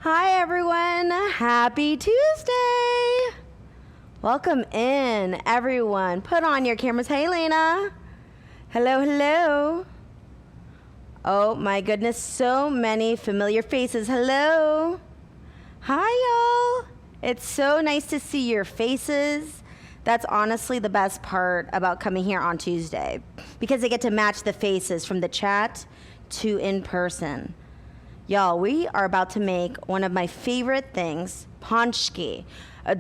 Hi everyone, happy Tuesday. Welcome in everyone. Put on your cameras. Hey Lena. Hello. Oh my goodness, so many familiar faces. Hello. Hi y'all. It's so nice to see your faces. That's honestly the best part about coming here on Tuesday, because they get to match the faces from the chat to in person. Y'all, we are about to make one of my favorite things, pohnch-kee.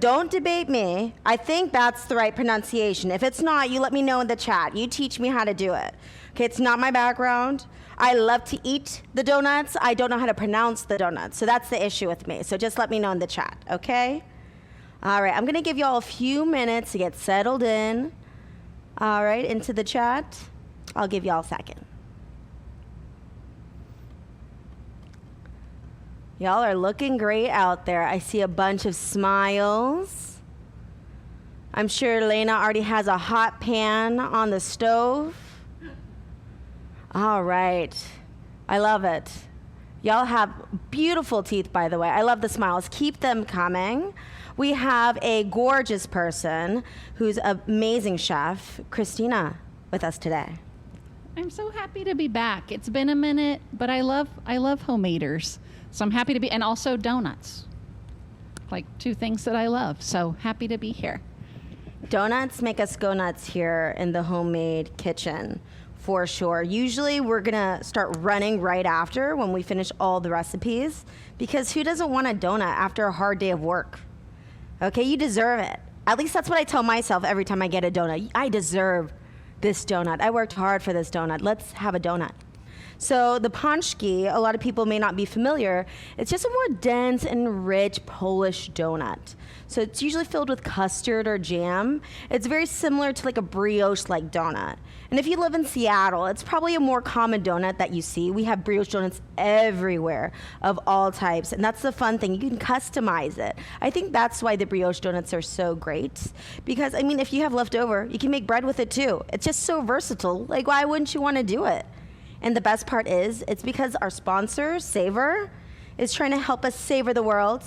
Don't debate me. I think that's the right pronunciation. If it's not, you let me know in the chat. You teach me how to do it. Okay, it's not my background. I love to eat the donuts. I don't know how to pronounce the donuts. So that's the issue with me. So just let me know in the chat, okay? All right, I'm gonna give y'all a few minutes to get settled in. All right, into the chat. I'll give y'all a second. Y'all are looking great out there. I see a bunch of smiles. I'm sure Lena already has a hot pan on the stove. All right. I love it. Y'all have beautiful teeth, by the way. I love the smiles. Keep them coming. We have a gorgeous person who's an amazing chef, Christina, with us today. I'm so happy to be back. It's been a minute, but I love homemaders. So I'm happy to be, and also donuts. Like two things that I love. So happy to be here. Donuts make us go nuts here in the homemade kitchen, for sure. Usually we're gonna start running right after when we finish all the recipes, because who doesn't want a donut after a hard day of work? Okay, you deserve it. At least that's what I tell myself every time I get a donut. I deserve this donut. I worked hard for this donut. Let's have a donut. So the pohnch-kee, a lot of people may not be familiar. It's just a more dense and rich Polish donut. So it's usually filled with custard or jam. It's very similar to like a brioche-like donut. And if you live in Seattle, it's probably a more common donut that you see. We have brioche donuts everywhere of all types. And that's the fun thing. You can customize it. I think that's why the brioche donuts are so great. Because, I mean, if you have leftover, you can make bread with it too. It's just so versatile. Like, why wouldn't you want to do it? And the best part is, it's because our sponsor, Savor, is trying to help us savor the world.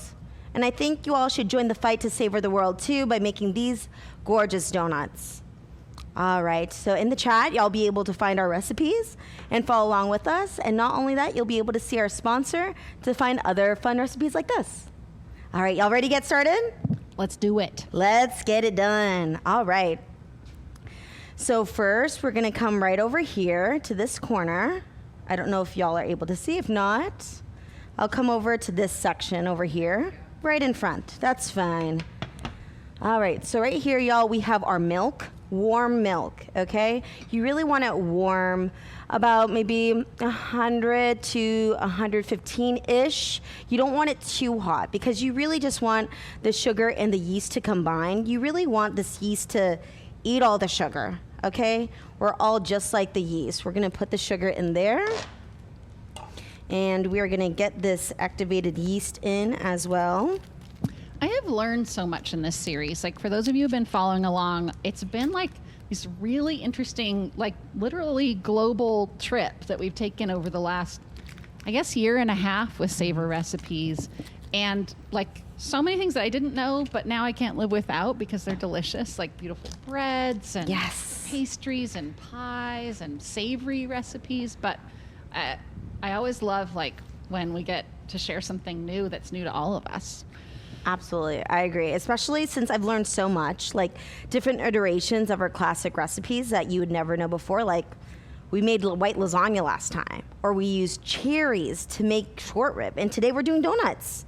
And I think you all should join the fight to savor the world too by making these gorgeous donuts. All right, so in the chat, y'all be able to find our recipes and follow along with us. And not only that, you'll be able to see our sponsor to find other fun recipes like this. All right, y'all ready to get started? Let's do it. Let's get it done. All right. So first, we're gonna come right over here to this corner. I don't know if y'all are able to see. If not, I'll come over to this section over here, right in front. That's fine. All right, so right here, y'all, we have our milk, warm milk, okay? You really want it warm, about maybe 100 to 115-ish. You don't want it too hot, because you really just want the sugar and the yeast to combine. You really want this yeast to eat all the sugar, okay? We're all just like the yeast. We're gonna put the sugar in there, and we are gonna get this activated yeast in as well. I have learned so much in this series. Like, for those of you who've been following along, it's been like this really interesting, like literally global trip that we've taken over the last, I guess, year and a half with Savor recipes. And like so many things that I didn't know, but now I can't live without because they're delicious, like beautiful breads and pastries and pies and savory recipes. But I always love like when we get to share something new that's new to all of us. Absolutely, I agree. Especially since I've learned so much, like different iterations of our classic recipes that you would never know before. Like we made white lasagna last time, or we used cherries to make short rib, and today we're doing donuts.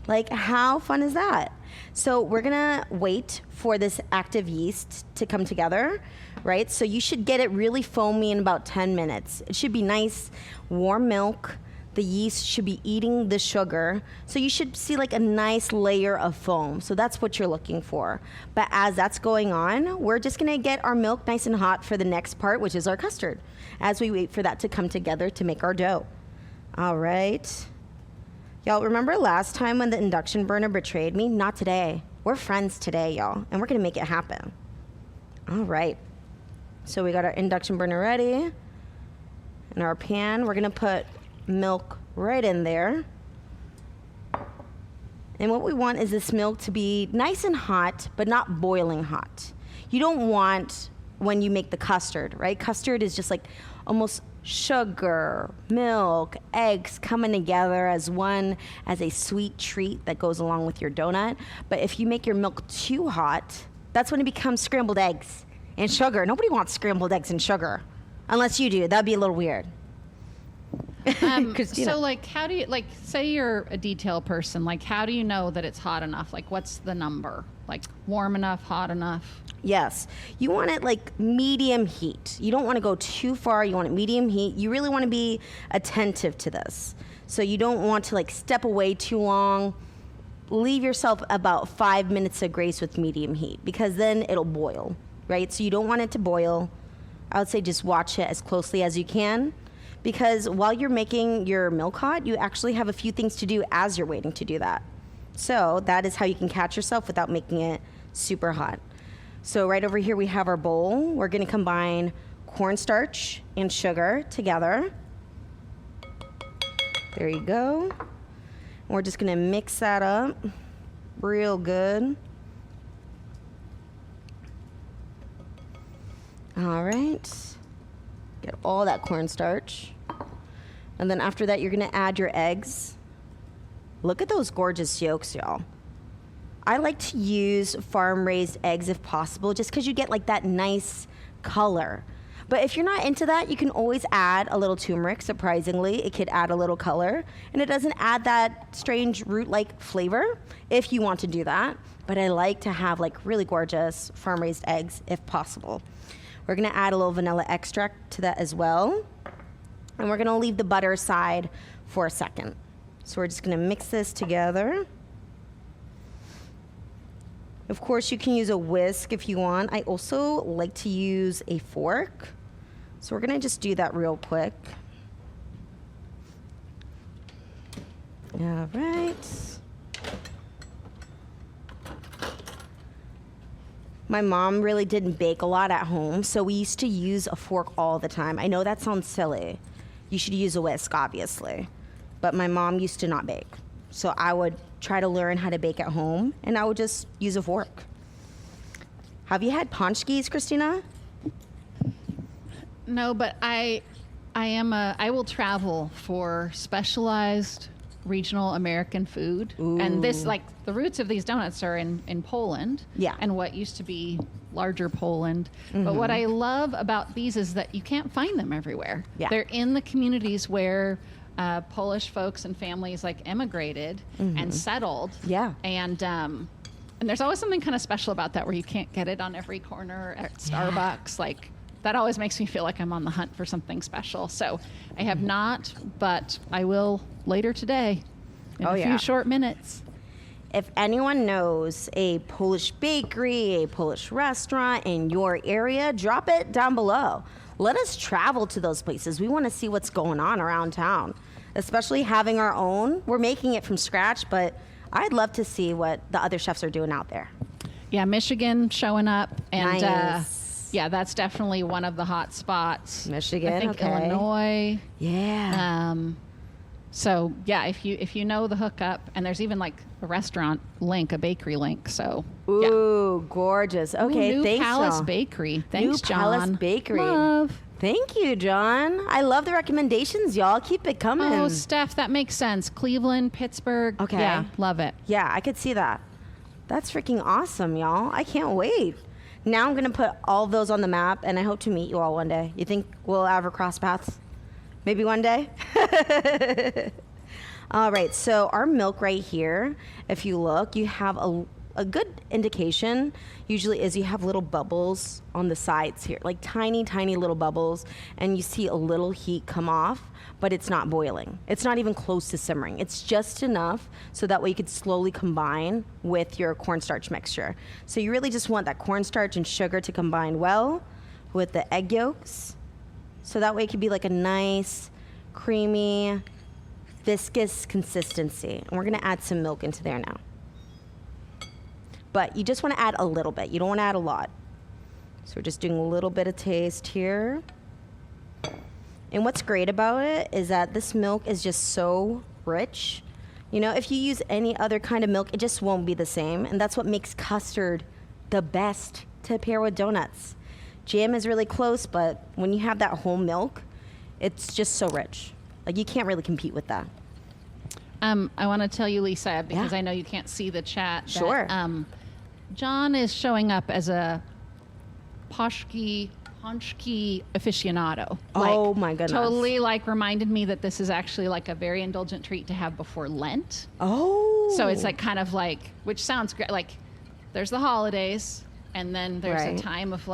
Like, how fun is that? So we're gonna wait for this active yeast to come together, right? So you should get it really foamy in about 10 minutes. It should be nice, warm milk. The yeast should be eating the sugar. So you should see like a nice layer of foam. So that's what you're looking for. But as that's going on, we're just gonna get our milk nice and hot for the next part, which is our custard, as we wait for that to come together to make our dough. All right. Y'all remember last time when the induction burner betrayed me? Not today. We're friends today, y'all, and we're gonna make it happen. All right. So we got our induction burner ready. In our pan, we're gonna put milk right in there. And what we want is this milk to be nice and hot, but not boiling hot. You don't want when you make the custard, right? Custard is just like almost sugar, milk, eggs coming together as one, as a sweet treat that goes along with your donut. But if you make your milk too hot, that's when it becomes scrambled eggs and sugar. Nobody wants scrambled eggs and sugar, unless you do. That'd be a little weird. So like, how do you, like, say you're a detail person, like, how do you know that it's hot enough? Like, what's the number? Like, warm enough, hot enough? Yes. You want it like medium heat. You don't want to go too far. You want it medium heat. You really want to be attentive to this. So you don't want to like step away too long. Leave yourself about 5 minutes of grace with medium heat, because then it'll boil, right? So you don't want it to boil. I would say just watch it as closely as you can, because while you're making your milk hot, you actually have a few things to do as you're waiting to do that. So that is how you can catch yourself without making it super hot. So right over here we have our bowl. We're going to combine cornstarch and sugar together. There you go. We're just going to mix that up real good. All right. Get all that cornstarch. And then after that, you're going to add your eggs. Look at those gorgeous yolks, y'all. I like to use farm-raised eggs if possible, just because you get like that nice color. But if you're not into that, you can always add a little turmeric. Surprisingly, it could add a little color, and it doesn't add that strange root-like flavor if you want to do that. But I like to have like really gorgeous farm-raised eggs if possible. We're gonna add a little vanilla extract to that as well. And we're gonna leave the butter aside for a second. So we're just gonna mix this together. Of course, you can use a whisk if you want. I also like to use a fork. So we're gonna just do that real quick. All right. My mom really didn't bake a lot at home, so we used to use a fork all the time. I know that sounds silly. You should use a whisk, obviously. But my mom used to not bake. So I would try to learn how to bake at home, and I would just use a fork. Have you had pohnch-kees, Christina? No, but I will travel for specialized regional American food. Ooh. And this, like, the roots of these donuts are in Poland. Yeah. And what used to be larger Poland. But what I love about these is that you can't find them everywhere. Yeah. They're in the communities where Polish folks and families like emigrated and settled. Yeah. And there's always something kind of special about that, where you can't get it on every corner at Starbucks. Like, that always makes me feel like I'm on the hunt for something special. So I have not, but I will later today in a few short minutes. If anyone knows a Polish bakery, a Polish restaurant in your area, drop it down below. Let us travel to those places. We want to see what's going on around town, especially having our own. We're making it from scratch, but I'd love to see what the other chefs are doing out there. Yeah, Michigan showing up. And nice. Yeah, that's definitely one of the hot spots. Michigan, I think okay. Illinois. Yeah. So yeah, if you know the hookup, and there's even like a restaurant link, a bakery link. So Ooh, gorgeous. Okay, New thanks, Palace John. Bakery. Thanks, New John. Palace Bakery. Love. Thank you, John. I love the recommendations, y'all. Keep it coming. Oh, Steph, that makes sense. Cleveland, Pittsburgh. Okay. Yeah, love it. Yeah, I could see that. That's freaking awesome, y'all. I can't wait. Now I'm going to put all of those on the map, and I hope to meet you all one day. You think we'll ever cross paths? Maybe one day? All right, so our milk right here, if you look, you have a good indication usually is you have little bubbles on the sides here, like tiny, tiny little bubbles, and you see a little heat come off, but it's not boiling. It's not even close to simmering. It's just enough so that way you could slowly combine with your cornstarch mixture. So you really just want that cornstarch and sugar to combine well with the egg yolks. So that way it could be like a nice, creamy, viscous consistency. And we're gonna add some milk into there now. But you just wanna add a little bit. You don't wanna add a lot. So we're just doing a little bit of taste here. And what's great about it is that this milk is just so rich. You know, if you use any other kind of milk, it just won't be the same. And that's what makes custard the best to pair with donuts. Jam is really close, but when you have that whole milk, it's just so rich. Like, you can't really compete with that. I want to tell you, Lisa, because Yeah. I know you can't see the chat. Sure. That, John is showing up as a pohnch-kee aficionado. Oh, my goodness. Totally reminded me that this is actually a very indulgent treat to have before Lent. Oh. So it's kind of which sounds great. There's the holidays, and then there's Right. a time of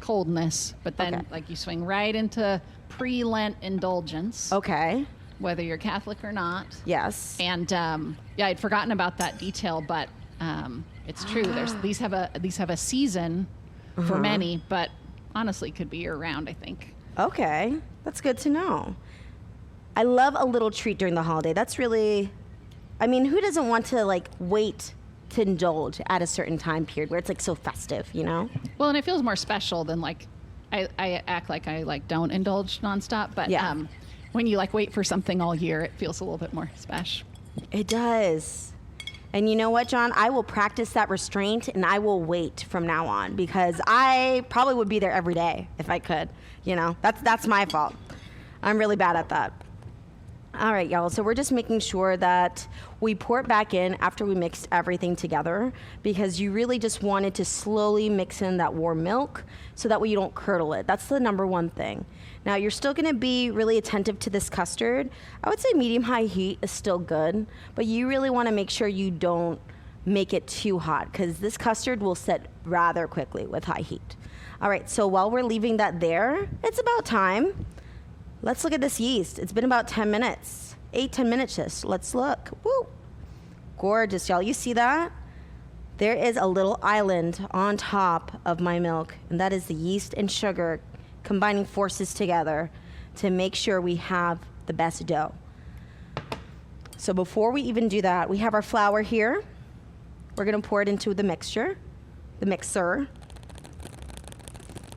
coldness, but then Okay. you swing right into pre-Lent indulgence, Okay. whether you're Catholic or not. Yes. And I'd forgotten about that detail, but it's true. These have a season for many, but honestly, could be year round, I think. Okay. That's good to know. I love a little treat during the holiday. That's really, I mean, who doesn't want to wait to indulge at a certain time period where it's so festive, you know? Well, and it feels more special than I act like I don't indulge nonstop, but Yeah. when you wait for something all year, it feels a little bit more special. It does. And you know what, John? I will practice that restraint and I will wait from now on because I probably would be there every day if I could. You know, that's my fault. I'm really bad at that. All right, y'all. So we're just making sure that we pour it back in after we mixed everything together because you really just wanted to slowly mix in that warm milk so that way you don't curdle it. That's the number one thing. Now, you're still going to be really attentive to this custard. I would say medium-high heat is still good, but you really want to make sure you don't make it too hot because this custard will set rather quickly with high heat. All right, so while we're leaving that there, it's about time. Let's look at this yeast. It's been about 10 minutes, 8-10 minutes just. Let's look. Woo! Gorgeous, y'all. You see that? There is a little island on top of my milk, and that is the yeast and sugar combining forces together to make sure we have the best dough. So before we even do that, we have our flour here. We're gonna pour it into the mixer.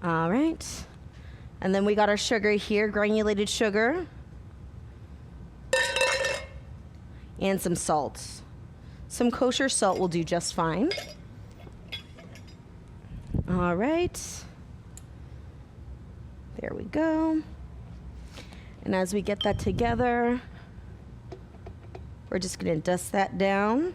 All right. And then we got our sugar here, granulated sugar. And some salt. Some kosher salt will do just fine. All right. There we go. And as we get that together, we're just gonna dust that down.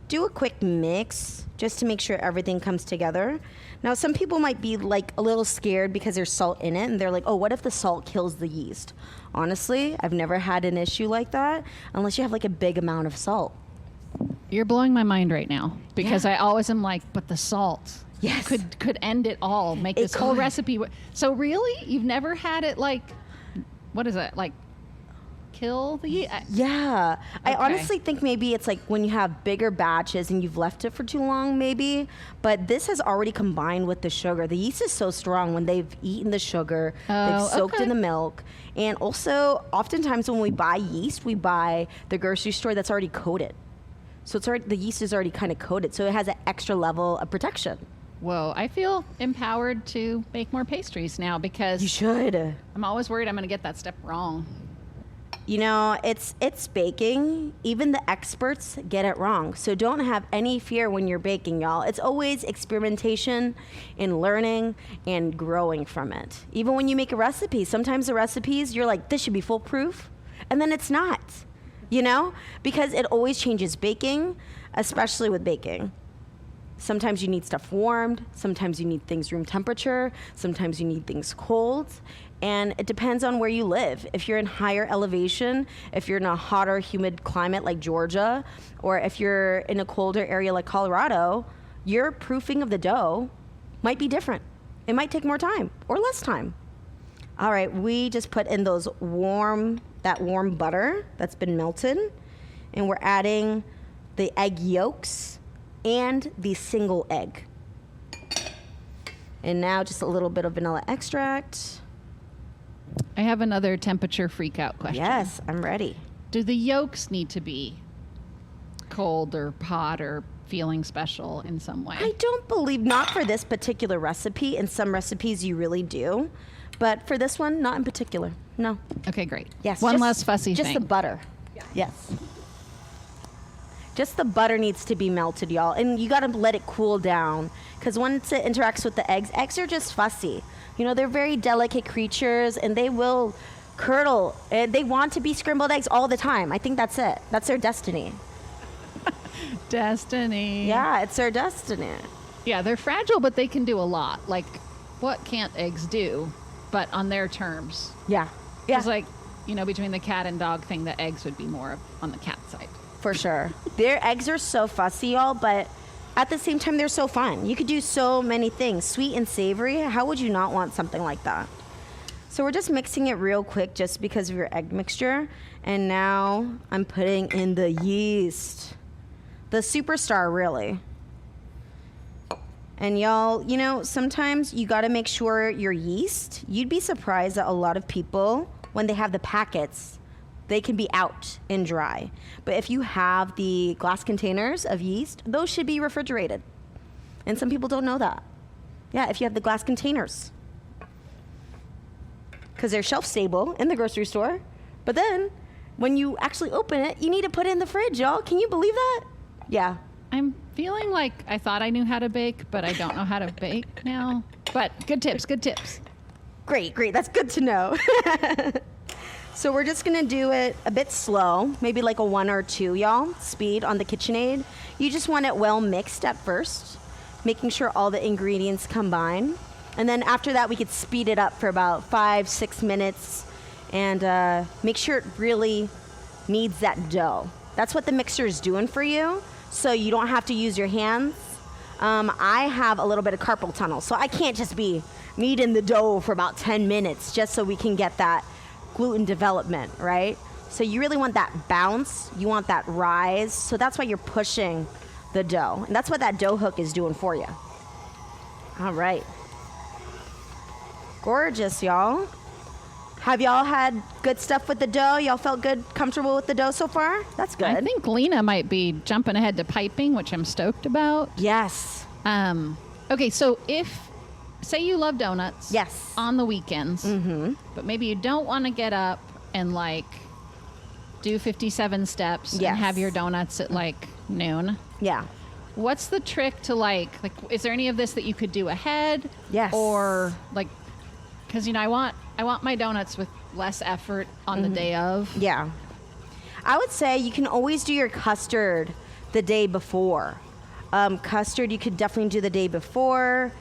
Do a quick mix just to make sure everything comes together. Now, some people might be a little scared because there's salt in it and they're like, oh, what if the salt kills the yeast? Honestly, I've never had an issue like that unless you have a big amount of salt. You're blowing my mind right now because Yeah. I always am but the salt Yes. could end it all, make It this whole could. recipe. So really, you've never had it what is it kill the yeast? Yeah. I Okay. honestly think maybe it's when you have bigger batches and you've left it for too long, maybe. But this has already combined with the sugar. The yeast is so strong when they've eaten the sugar, they've Oh, soaked okay. in the milk. And also, oftentimes when we buy yeast, we buy the grocery store that's already coated. So the yeast is already kind of coated. So it has an extra level of protection. Whoa, I feel empowered to make more pastries now because You should. I'm always worried I'm going to get that step wrong. You know, it's baking. Even the experts get it wrong. So don't have any fear when you're baking, y'all. It's always experimentation and learning and growing from it. Even when you make a recipe, sometimes the recipes, you're like, this should be foolproof. And then it's not, you know? Because it always changes baking, especially with baking. Sometimes you need stuff warmed. Sometimes you need things room temperature. Sometimes you need things cold. And it depends on where you live. If you're in higher elevation, if you're in a hotter, humid climate like Georgia, or if you're in a colder area like Colorado, your proofing of the dough might be different. It might take more time or less time. All right, we just put in that warm butter that's been melted, and we're adding the egg yolks and the single egg. And now just a little bit of vanilla extract. I have another temperature freak out question. Yes, I'm ready. Do the yolks need to be cold or hot or feeling special in some way? I don't believe, not for this particular recipe. In some recipes you really do. But for this one, not in particular. No. Okay, great. Yes. One just- less fussy Just thing. the butter. Yes. Just the butter needs to be melted, y'all. And you gotta let it cool down. Because once it interacts with the eggs are just fussy. You know, they're very delicate creatures and they will curdle. They want to be scrambled eggs all the time. I think that's it. That's their destiny. Destiny. Yeah, it's their destiny. Yeah, they're fragile, but they can do a lot. Like, what can't eggs do, but on their terms? Yeah. Yeah. It's like, you know, between the cat and dog thing, the eggs would be more on the cat side. For sure. Their eggs are so fussy, y'all, but at the same time, they're so fun. You could do so many things. Sweet and savory. How would you not want something like that? So we're just mixing it real quick just because of your egg mixture. And now I'm putting in the yeast. The superstar, really. And y'all, you know, sometimes you got to make sure your yeast, you'd be surprised that a lot of people, when they have the packets, they can be out and dry. But if you have the glass containers of yeast, those should be refrigerated. And some people don't know that. Yeah, if you have the glass containers. Because they're shelf stable in the grocery store. But then, when you actually open it, you need to put it in the fridge, y'all. Can you believe that? Yeah. I'm feeling like I thought I knew how to bake, but I don't know how to bake now. But good tips, good tips. Great. That's good to know. So we're just gonna do it a bit slow, maybe like a 1 or 2, y'all, speed on the KitchenAid. You just want it well mixed at first, making sure all the ingredients combine. And then after that, we could speed it up for about 5-6 minutes and make sure it really needs that dough. That's what the mixer is doing for you, so you don't have to use your hands. I have a little bit of carpal tunnel, so I can't just be kneading the dough for about 10 minutes just so we can get that gluten development, right? So you really want that bounce, you want that rise, so that's why you're pushing the dough. And that's what that dough hook is doing for you. All right. Gorgeous, y'all. Have y'all had good stuff with the dough? Y'all felt good, comfortable with the dough so far? That's good. I think Lena might be jumping ahead to piping, which I'm stoked about. Yes. Okay, so say you love donuts. Yes. On the weekends. Mm-hmm. But maybe you don't want to get up and like do 57 steps Yes. and have your donuts at like noon. Yeah. What's the trick to like, is there any of this that you could do ahead? Yes. Or like, because, you know, I want my donuts with less effort on the day of. Yeah. I would say you can always do your custard the day before. Custard, you could definitely do the day before.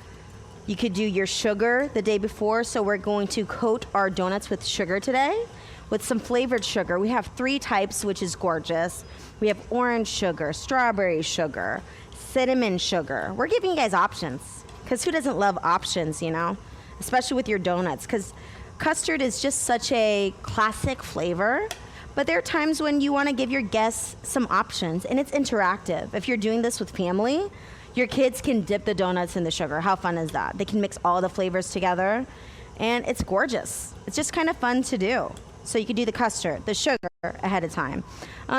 You could do your sugar the day before. So we're going to coat our donuts with sugar today with some flavored sugar. We have 3 types, which is gorgeous. We have orange sugar, strawberry sugar, cinnamon sugar. We're giving you guys options because who doesn't love options, you know? Especially with your donuts, because custard is just such a classic flavor. But there are times when you want to give your guests some options, and it's interactive. If you're doing this with family, your kids can dip the donuts in the sugar. How fun is that? They can mix all the flavors together, and it's gorgeous. It's just kind of fun to do. So you could do the custard, the sugar ahead of time.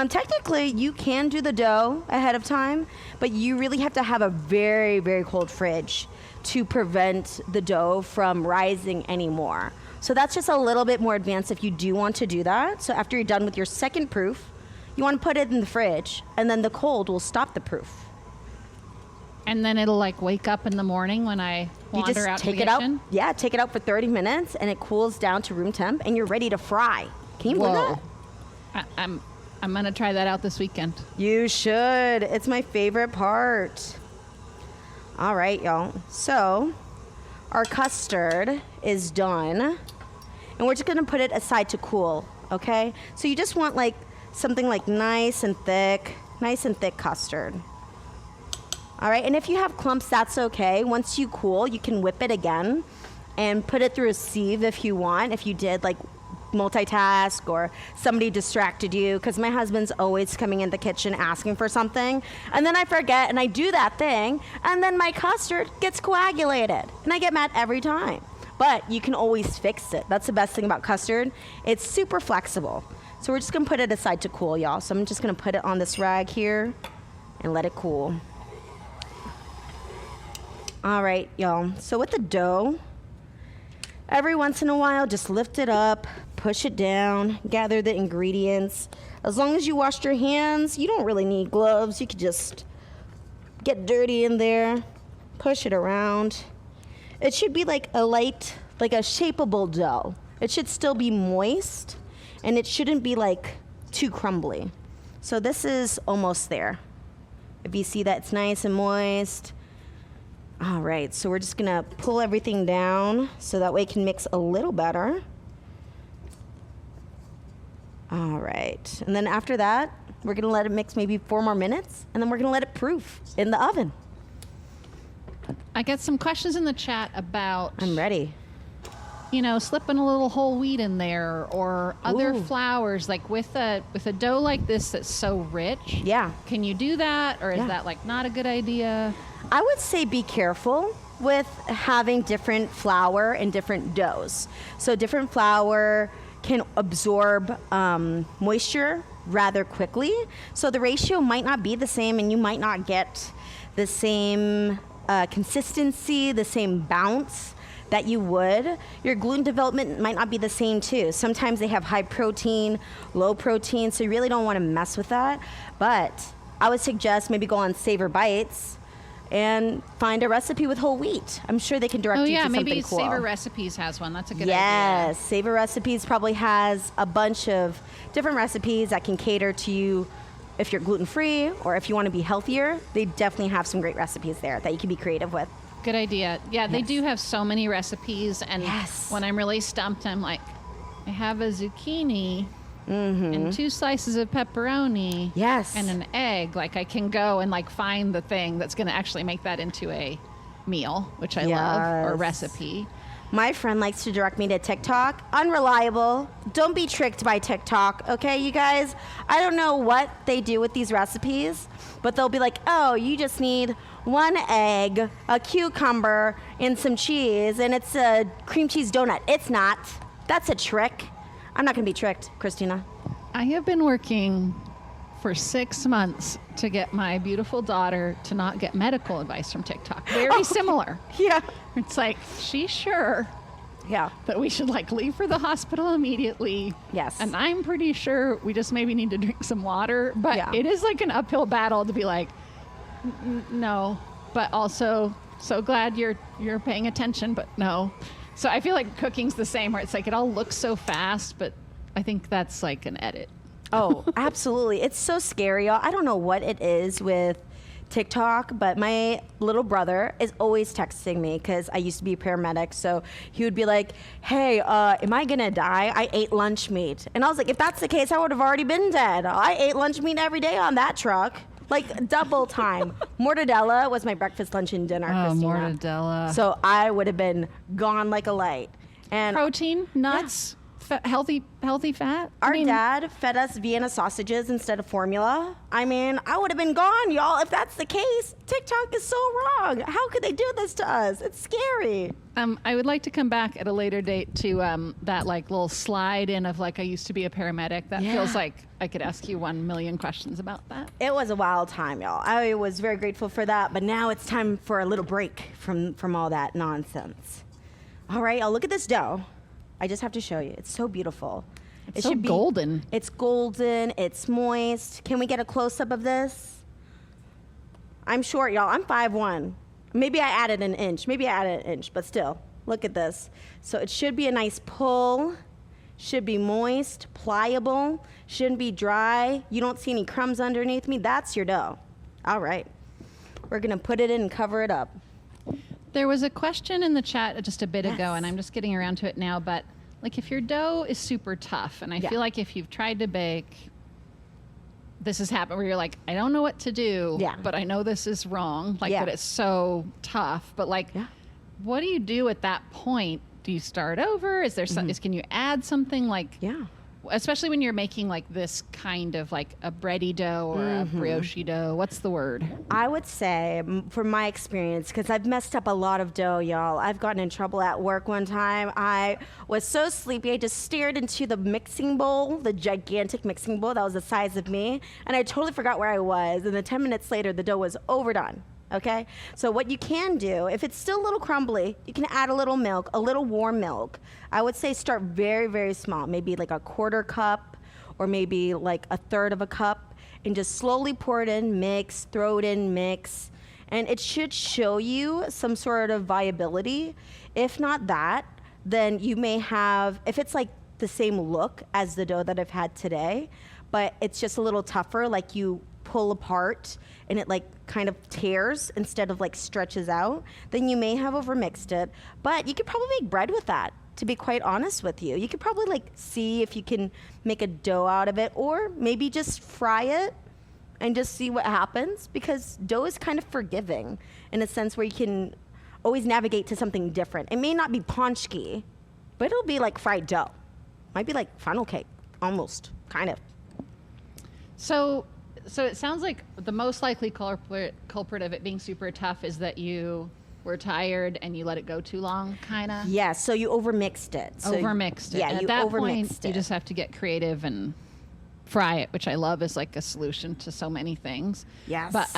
Technically, you can do the dough ahead of time, but you really have to have a very, very cold fridge to prevent the dough from rising anymore. So that's just a little bit more advanced if you do want to do that. So after you're done with your second proof, you want to put it in the fridge, and then the cold will stop the proof. And then it'll like wake up in the morning when I wander You just out to take the it out. kitchen? Yeah, take it out for 30 minutes, and it cools down to room temp, and you're ready to fry. Can you believe Whoa. that? I'm going to try that out this weekend. You should. It's my favorite part. All right, y'all. So our custard is done, and we're just gonna put it aside to cool, okay? So you just want like something like nice and thick custard. All right, and if you have clumps, that's okay. Once you cool, you can whip it again and put it through a sieve if you want, if you did like multitask or somebody distracted you, because my husband's always coming in the kitchen asking for something, and then I forget and I do that thing, and then my custard gets coagulated, and I get mad every time. But you can always fix it. That's the best thing about custard. It's super flexible. So we're just gonna put it aside to cool, y'all. So I'm just gonna put it on this rag here and let it cool. All right, y'all. So with the dough, every once in a while, just lift it up push it down, gather the ingredients. As long as you washed your hands, you don't really need gloves. You could just get dirty in there, push it around. It should be like a light, like a shapeable dough. It should still be moist, and it shouldn't be like too crumbly. So this is almost there. If you see that it's nice and moist. All right, so we're just gonna pull everything down so that way it can mix a little better. All right, and then after that, we're gonna let it mix maybe 4 more minutes, and then we're gonna let it proof in the oven. I get some questions in the chat about, I'm ready. you know, slipping a little whole wheat in there or other Ooh. flours, like with a dough like this that's so rich. Yeah. Can you do that, or is Yeah. that like not a good idea? I would say be careful with having different flour and different doughs. So different flour can absorb moisture rather quickly. So the ratio might not be the same, and you might not get the same consistency, the same bounce that you would. Your gluten development might not be the same too. Sometimes they have high protein, low protein, so you really don't want to mess with that. But I would suggest maybe go on Savor Bites and find a recipe with whole wheat. I'm sure they can direct Oh you yeah, to maybe something cool. Savor Recipes has one. That's a good idea. Yes, Savor Recipes probably has a bunch of different recipes that can cater to you if you're gluten-free or if you want to be healthier. They definitely have some great recipes there that you can be creative with. Good idea. Yeah, they Yes. do have so many recipes, and Yes. when I'm really stumped, I'm like, I have a zucchini Mm-hmm. and 2 slices of pepperoni Yes. and an egg. Like I can go and like find the thing that's going to actually make that into a meal, which I love, or Yes. recipe. My friend likes to direct me to TikTok. Unreliable. Don't be tricked by TikTok, okay, you guys? I don't know what they do with these recipes, but they'll be like, oh, you just need 1 egg, a cucumber, and some cheese, and it's a cream cheese donut. It's not. That's a trick. I'm not going to be tricked, Christina. I have been working for 6 months to get my beautiful daughter to not get medical advice from TikTok. Very similar. Yeah. It's like, she's sure Yeah. that we should like leave for the hospital immediately. Yes. And I'm pretty sure we just maybe need to drink some water. But Yeah. it is like an uphill battle to be like, no, but also so glad you're paying attention, but no. So I feel like cooking's the same, where it's like it all looks so fast, but I think that's like an edit. Oh, absolutely. It's so scary, y'all. I don't know what it is with TikTok, but my little brother is always texting me because I used to be a paramedic. So he would be like, hey, am I going to die? I ate lunch meat. And I was like, if that's the case, I would have already been dead. I ate lunch meat every day on that truck. Like double time. Mortadella was my breakfast, lunch, and dinner, Christina. mortadella. So I would have been gone like a light. And Protein, nuts, healthy fat. our dad fed us Vienna sausages instead of formula. I mean, I would have been gone, y'all. If that's the case, TikTok is so wrong. How could they do this to us? It's scary. I would like to come back at a later date to that like little slide in of like I used to be a paramedic. That Yeah. feels like I could ask you 1 million questions about that. It was a wild time, y'all. I was very grateful for that, but now it's time for a little break from all that nonsense. All right, y'all, look at this dough. I just have to show you. It's so beautiful. It's so golden. It's golden. It's moist. Can we get a close-up of this? I'm short, y'all. I'm 5'1". Maybe I added an inch. But still, look at this. So it should be a nice pull. Should be moist, pliable. Shouldn't be dry. You don't see any crumbs underneath me. That's your dough. All right. We're going to put it in and cover it up. There was a question in the chat just a bit ago, Yes. and I'm just getting around to it now. But like, if your dough is super tough, and I Yeah. feel like if you've tried to bake, this has happened where you're like, I don't know what to do, Yeah. but I know this is wrong. Like, Yeah. but it's so tough. But like, Yeah. what do you do at that point? Do you start over? Is there some? Can you add something like? Yeah. Especially when you're making like this kind of like a bready dough or a brioche dough. What's the word? I would say, from my experience, because I've messed up a lot of dough, y'all. I've gotten in trouble at work one time. I was so sleepy, I just stared into the mixing bowl, the gigantic mixing bowl that was the size of me, and I totally forgot where I was. And then 10 minutes later, the dough was overdone. Okay, so what you can do, if it's still a little crumbly, you can add a little milk, a little warm milk. I would say start very, very small, maybe like a quarter cup or maybe like a third of a cup, and just slowly pour it in, mix, throw it in, mix, and it should show you some sort of viability. If not that, then you may have, if it's like the same look as the dough that I've had today, but it's just a little tougher, like you pull apart and it like kind of tears instead of like stretches out, then you may have overmixed it. But you could probably make bread with that, to be quite honest with you. You could probably like see if you can make a dough out of it, or maybe just fry it and just see what happens, because dough is kind of forgiving in a sense where you can always navigate to something different. It may not be pohnch-kee, but it'll be like fried dough. Might be like funnel cake, almost, kind of. So it sounds like the most likely culprit of it being super tough is that you were tired and you let it go too long, kind of? Yeah, so you overmixed it. Overmixed it. Yeah, and you at that overmixed point, it. you just have to get creative and fry it, which I love is like a solution to so many things. Yes. But,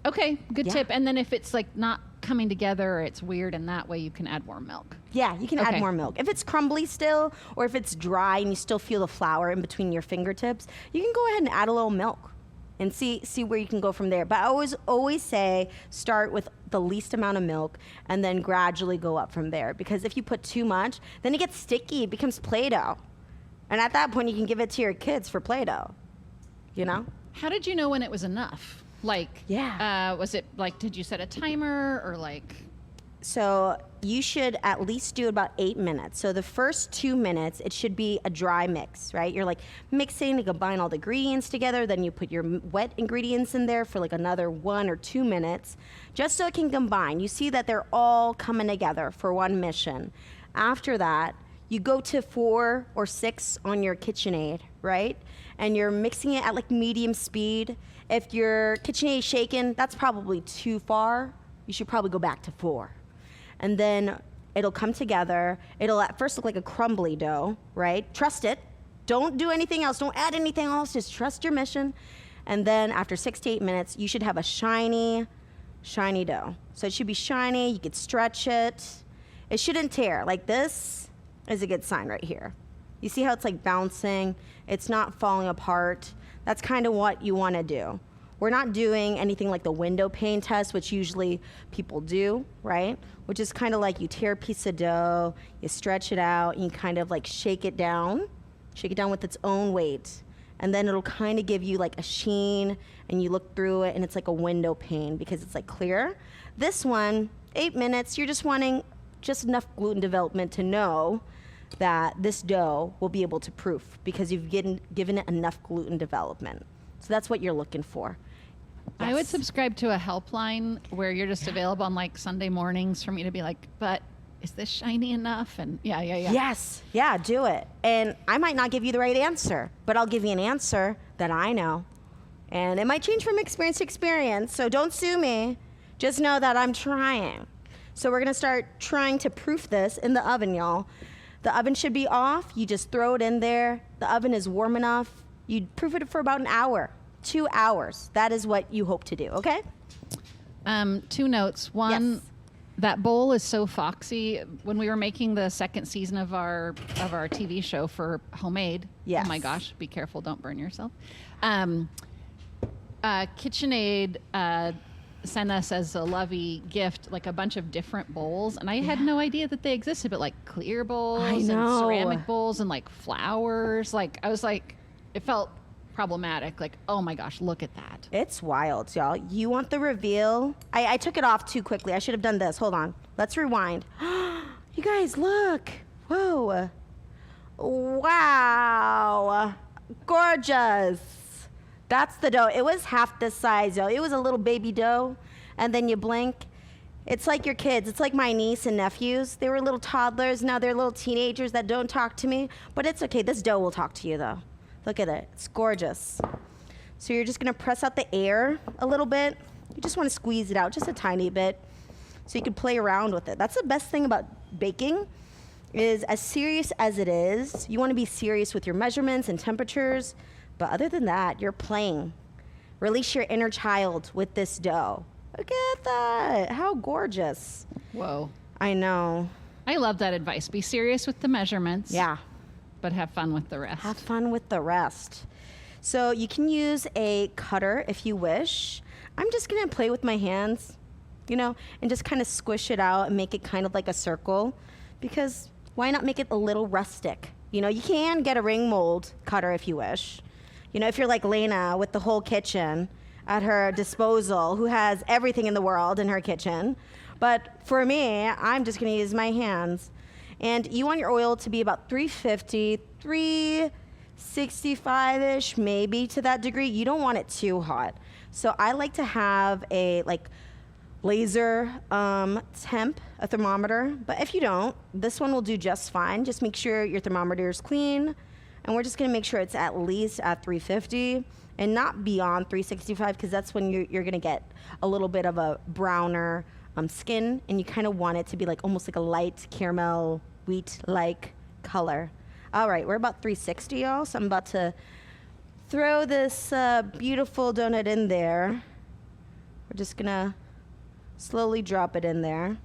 okay, good Yeah. tip. And then if it's like not coming together or it's weird in that way, you can add more milk. Yeah, you can add Okay. more milk. If it's crumbly still, or if it's dry and you still feel the flour in between your fingertips, you can go ahead and add a little milk and see where you can go from there. But I always say start with the least amount of milk and then gradually go up from there. Because if you put too much, then it gets sticky. It becomes Play-Doh. And at that point, you can give it to your kids for Play-Doh. You know? How did you know when it was enough? Like, Yeah. was it like, did you set a timer or like? So you should at least do about 8 minutes. So the first 2 minutes, it should be a dry mix, right? You're like mixing to combine all the ingredients together. Then you put your wet ingredients in there for like another 1 or 2 minutes, just so it can combine. You see that they're all coming together for one mission. After that, you go to 4 or 6 on your KitchenAid, right? And you're mixing it at like medium speed. If your KitchenAid is shaken, that's probably too far. You should probably go back to 4. And then it'll come together. It'll at first look like a crumbly dough, right? Trust it. Don't do anything else. Don't add anything else. Just trust your mission. And then after 6 to 8 minutes, you should have a shiny dough. So it should be shiny. You could stretch it. It shouldn't tear. Like this is a good sign right here. You see how it's like bouncing? It's not falling apart. That's kind of what you want to do. We're not doing anything like the window pane test, which usually people do, right? Which is kind of like you tear a piece of dough, you stretch it out, and you kind of like shake it down with its own weight. And then it'll kind of give you like a sheen, and you look through it, and it's like a window pane because it's like clear. This one, 8 minutes, you're just wanting just enough gluten development to know that this dough will be able to proof because you've given it enough gluten development. So that's what you're looking for. I would Yes. subscribe to a helpline where you're just available on like Sunday mornings for me to be like, but is this shiny enough? And yeah. Yes. Yeah, do it. And I might not give you the right answer, but I'll give you an answer that I know. And it might change from experience to experience, so don't sue me. Just know that I'm trying. So we're gonna start trying to proof this in the oven, y'all. The oven should be off. You just throw it in there. The oven is warm enough. You proof it for about an hour, 2 hours. That is what you hope to do, okay? 2 notes. One, Yes. that bowl is so foxy. When we were making the second season of our TV show for Homemade, Yes. oh my gosh, be careful, don't burn yourself. KitchenAid sent us as a lovey gift like a bunch of different bowls, and I had no idea that they existed, but like clear bowls I and know. ceramic bowls and like flowers. Like I was like, it felt problematic. Like, oh my gosh, look at that. It's wild, y'all. You want the reveal? I took it off too quickly. I should have done this. Hold on. Let's rewind. You guys, look. Whoa. Wow. Gorgeous. That's the dough. It was half this size, y'all. It was a little baby dough. And then you blink. It's like your kids. It's like my niece and nephews. They were little toddlers. Now they're little teenagers that don't talk to me. But it's okay. This dough will talk to you, though. Look at it. It's gorgeous. So you're just going to press out the air a little bit. You just want to squeeze it out just a tiny bit so you can play around with it. That's the best thing about baking is as serious as it is, you want to be serious with your measurements and temperatures. But other than that, you're playing. Release your inner child with this dough. Look at that. How gorgeous. Whoa. I know. I love that advice. Be serious with the measurements. Yeah. But have fun with the rest. Have fun with the rest. So you can use a cutter if you wish. I'm just going to play with my hands, and just kind of squish it out and make it kind of like a circle, because why not make it a little rustic? You can get a ring mold cutter if you wish. If you're like Lena with the whole kitchen at her disposal, who has everything in the world in her kitchen. But for me, I'm just going to use my hands. And you want your oil to be about 350, 365-ish, maybe to that degree. You don't want it too hot. So I like to have a laser temp, a thermometer. But if you don't, this one will do just fine. Just make sure your thermometer is clean. And we're just going to make sure it's at least at 350 and not beyond 365, because that's when you're going to get a little bit of a browner skin. And you kind of want it to be almost like a light caramel wheat-like color. All right, we're about 360, y'all. So I'm about to throw this beautiful donut in there. We're just gonna slowly drop it in there.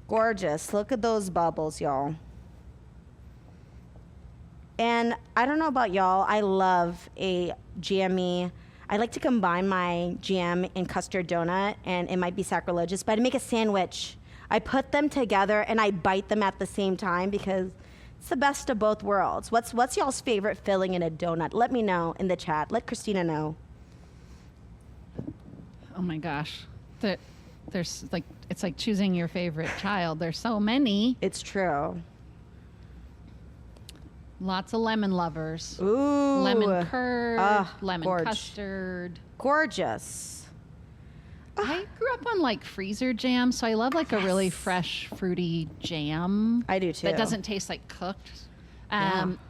Gorgeous. Look at those bubbles, y'all. And I don't know about y'all, I love a jammy. I like to combine my jam and custard donut, and it might be sacrilegious, but I make a sandwich. I put them together and I bite them at the same time because it's the best of both worlds. What's y'all's favorite filling in a donut? Let me know in the chat. Let Christina know. Oh my gosh. There's it's like choosing your favorite child. There's so many. It's true. Lots of lemon lovers. Ooh. Lemon curd, lemon gorge. Custard. Gorgeous. I grew up on freezer jam, so I love a really fresh, fruity jam. I do too. That doesn't taste like cooked.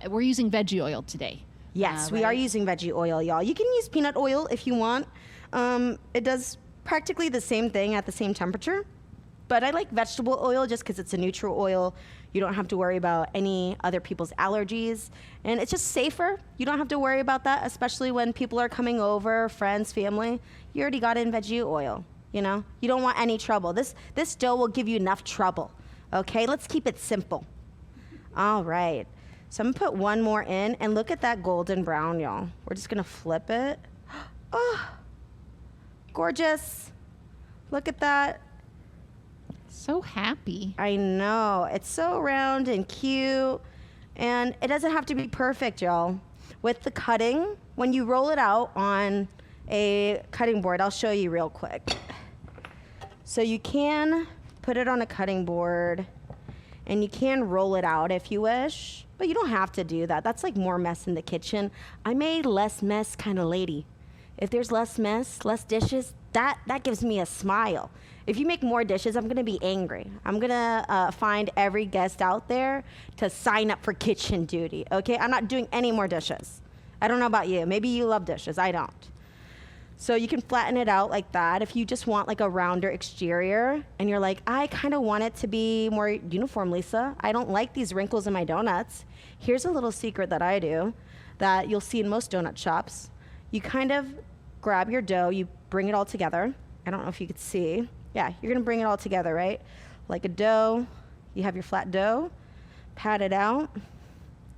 We're using veggie oil today. Yes, we are using veggie oil, y'all. You can use peanut oil if you want. It does practically the same thing at the same temperature. But I like vegetable oil just because it's a neutral oil. You don't have to worry about any other people's allergies. And it's just safer. You don't have to worry about that, especially when people are coming over, friends, family. You already got it in veggie oil, You don't want any trouble. This dough will give you enough trouble. Okay, let's keep it simple. All right. So I'm going to put one more in. And look at that golden brown, y'all. We're just going to flip it. Oh, gorgeous. Look at that. So happy. I know. It's so round and cute. And it doesn't have to be perfect, y'all. With the cutting, when you roll it out on a cutting board, I'll show you real quick. So you can put it on a cutting board and you can roll it out if you wish, but you don't have to do that. That's more mess in the kitchen. I'm a less mess kind of lady. If there's less mess, less dishes, that gives me a smile. If you make more dishes, I'm gonna be angry. I'm gonna find every guest out there to sign up for kitchen duty, okay? I'm not doing any more dishes. I don't know about you. Maybe you love dishes, I don't. So you can flatten it out like that. If you just want a rounder exterior and you're like, I kind of want it to be more uniform, Lisa. I don't like these wrinkles in my donuts. Here's a little secret that I do that you'll see in most donut shops. You kind of grab your dough, you bring it all together. I don't know if you could see. Yeah, you're gonna bring it all together, right? Like a dough, you have your flat dough, pat it out,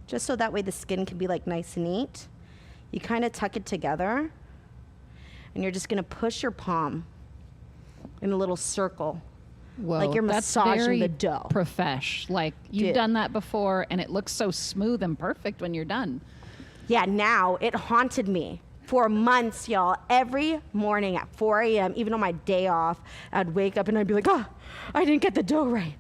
just so that way the skin can be nice and neat. You kind of tuck it together. And you're just gonna push your palm in a little circle. Whoa, like you're massaging the dough. Profesh. You've done that before and it looks so smooth and perfect when you're done. Yeah, now it haunted me for months, y'all. Every morning at 4 a.m., even on my day off, I'd wake up and I'd be like, oh, I didn't get the dough right.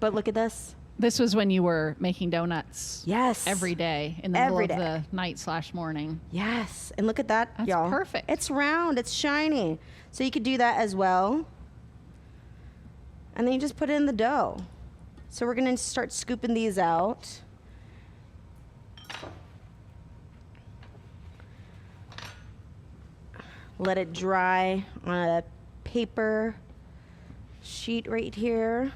But look at this. This was when you were making donuts. Yes. Every day in the middle of the night/morning. Yes. And look at that, That's y'all. perfect. It's round. It's shiny. So you could do that as well. And then you just put it in the dough. So we're going to start scooping these out. Let it dry on a paper sheet right here.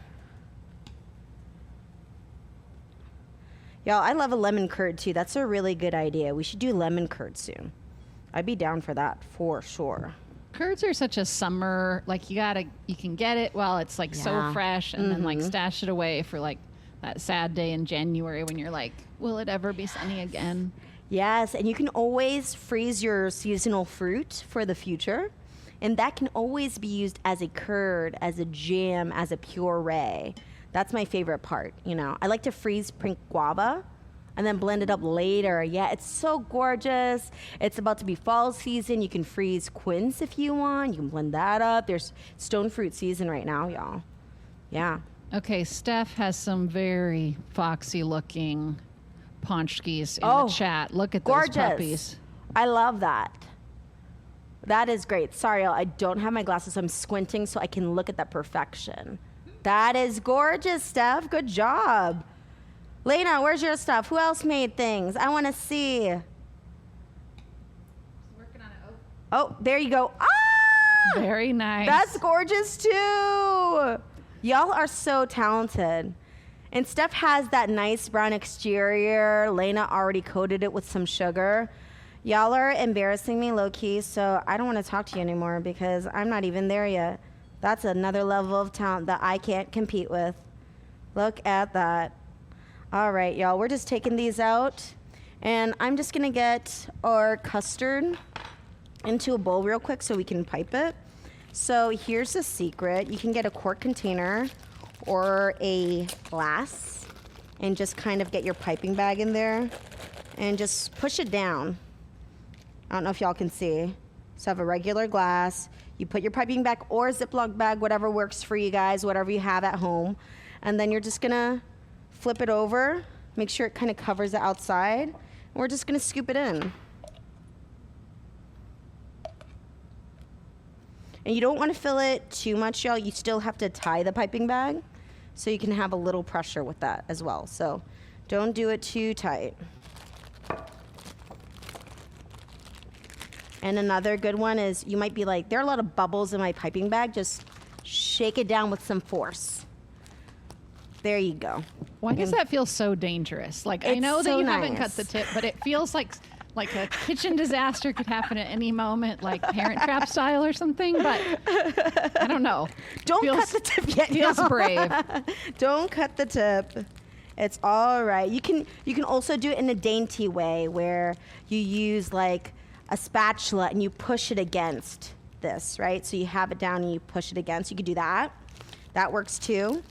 Y'all, I love a lemon curd too. That's a really good idea. We should do lemon curd soon. I'd be down for that for sure. curds are such a summer, like you can get it while it's like so fresh and then like stash it away for like that sad day in January when you're like, will it ever be sunny again? Yes, and you can always freeze your seasonal fruit for the future. And that can always be used as a curd, as a jam, as a puree. That's my favorite part, you know. I like to freeze pink guava and then blend it up later. Yeah, it's so gorgeous. It's about to be fall season. You can freeze quince if you want. You can blend that up. There's stone fruit season right now, y'all. Yeah. Okay, Steph has some very foxy looking pohnch-kees in the chat. Look at gorgeous. Those puppies. I love that. That is great. Sorry, y'all, I don't have my glasses, so I'm squinting so I can look at that perfection. That is gorgeous, Steph. Good job. Lena, where's your stuff? Who else made things? I want to see. Working on it. Oh, there you go. Ah! Very nice. That's gorgeous, too. Y'all are so talented. And Steph has that nice brown exterior. Lena already coated it with some sugar. Y'all are embarrassing me low-key, so I don't want to talk to you anymore because I'm not even there yet. That's another level of talent that I can't compete with. Look at that. All right, y'all, we're just taking these out. And I'm just going to get our custard into a bowl real quick so we can pipe it. So here's the secret. You can get a quart container or a glass and just kind of get your piping bag in there and just push it down. I don't know if y'all can see. So have a regular glass. You put your piping bag or a Ziploc bag, whatever works for you guys, whatever you have at home. And then you're just gonna flip it over, make sure it kind of covers the outside. And we're just gonna scoop it in. And you don't wanna fill it too much, y'all. You still have to tie the piping bag so you can have a little pressure with that as well. So don't do it too tight. And another good one is you might be like, there are a lot of bubbles in my piping bag. Just shake it down with some force. There you go. Why does that feel so dangerous? Like, I know that you haven't cut the tip, but it feels like a kitchen disaster could happen at any moment, like Parent Trap style or something. But I don't know. Don't cut the tip yet. Feels brave. Don't cut the tip. It's all right. You can also do it in a dainty way where you use like a spatula and you push it against this, right? So you have it down and you push it against. You could do that. That works too.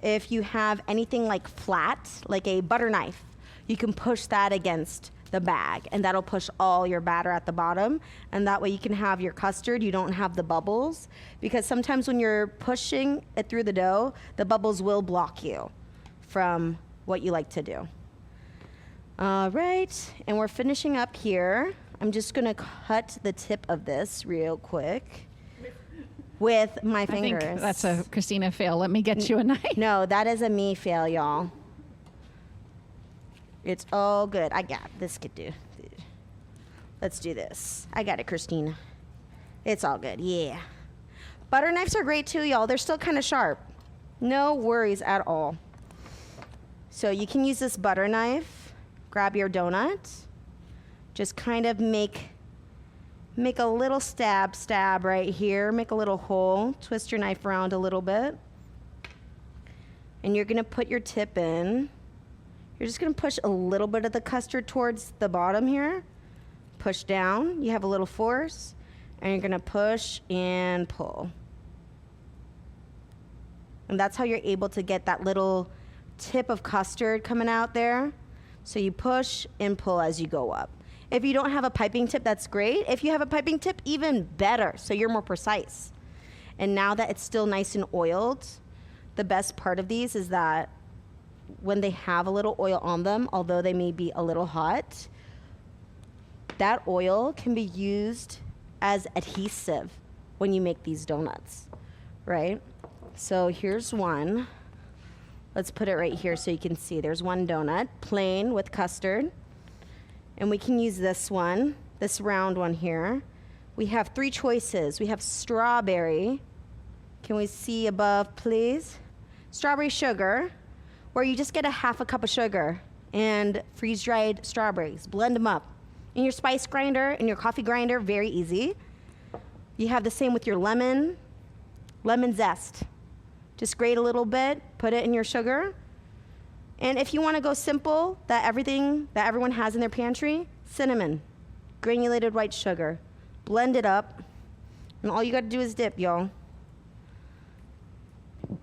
If you have anything like flat, like a butter knife, you can push that against the bag and that'll push all your batter at the bottom. And that way you can have your custard. You don't have the bubbles because sometimes when you're pushing it through the dough, the bubbles will block you from what you like to do. All right, and we're finishing up here. I'm just gonna cut the tip of this real quick with my fingers. I think that's a Christina fail. Let me get you a knife. No, that is a me fail, y'all. It's all good. I got this. Could do. Let's do this. I got it, Christina. It's all good. Yeah. Butter knives are great too, y'all. They're still kind of sharp. No worries at all. So you can use this butter knife. Grab your donut. Just kind of make a little stab right here. Make a little hole. Twist your knife around a little bit. And you're gonna put your tip in. You're just gonna push a little bit of the custard towards the bottom here. Push down, you have a little force, and you're gonna push and pull. And that's how you're able to get that little tip of custard coming out there. So you push and pull as you go up. If you don't have a piping tip, that's great. If you have a piping tip, even better, so you're more precise. And now that it's still nice and oiled, the best part of these is that when they have a little oil on them, although they may be a little hot, that oil can be used as adhesive when you make these donuts, right? So here's one. Let's put it right here so you can see. There's one donut, plain with custard. And we can use this one, this round one here. We have 3 choices. We have strawberry. Can we see above, please? Strawberry sugar, where you just get a half a cup of sugar and freeze-dried strawberries. Blend them up in your spice grinder, in your coffee grinder, very easy. You have the same with your lemon zest. Just grate a little bit, put it in your sugar. And if you want to go simple, that everyone has in their pantry, cinnamon, granulated white sugar. Blend it up, and all you got to do is dip, y'all.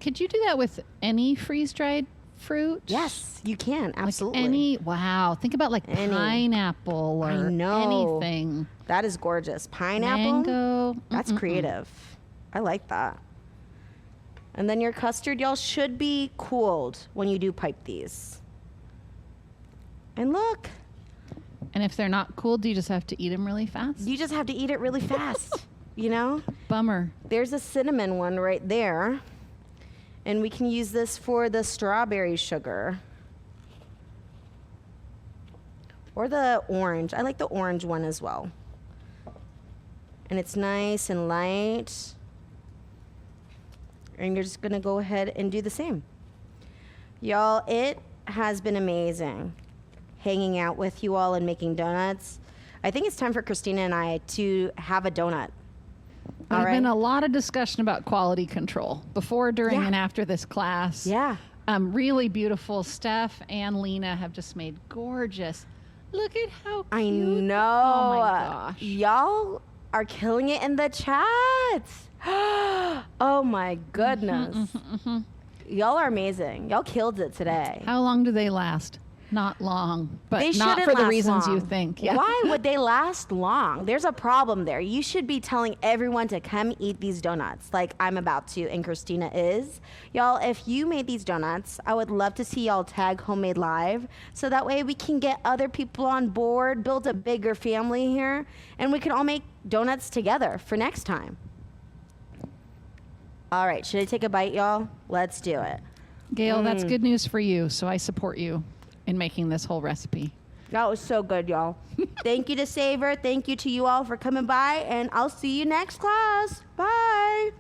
Could you do that with any freeze-dried fruit? Yes, you can, absolutely. Wow, think about like pineapple or anything. That is gorgeous. Pineapple? Mango. That's creative. I like that. And then your custard, y'all, should be cooled when you do pipe these. And look. And if they're not cooled, do you just have to eat them really fast? You just have to eat it really fast, you know? Bummer. There's a cinnamon one right there. And we can use this for the strawberry sugar. Or the orange. I like the orange one as well. And it's nice and light. And you're just gonna go ahead and do the same. Y'all, it has been amazing hanging out with you all and making donuts. I think it's time for Christina and I to have a donut. There's been a lot of discussion about quality control before, during, and after this class. Yeah. Really beautiful. Steph and Lena have just made gorgeous. Look at how cute. I know. Oh my gosh. Y'all are killing it in the chat. Oh my goodness. Y'all are amazing. Y'all killed it today. How long do they last? Not long, but They not shouldn't for the last reasons you long. think. Yeah. Why would they last long? There's a problem there. You should be telling everyone to come eat these donuts like I'm about to and Christina is. Y'all, if you made these donuts, I would love to see y'all tag Homemade Live so that way we can get other people on board, build a bigger family here, and we can all make donuts together for next time. All right, should I take a bite, y'all? Let's do it. Gail, that's good news for you, so I support you in making this whole recipe. That was so good, y'all. Thank you to Savor. Thank you to you all for coming by, and I'll see you next class. Bye.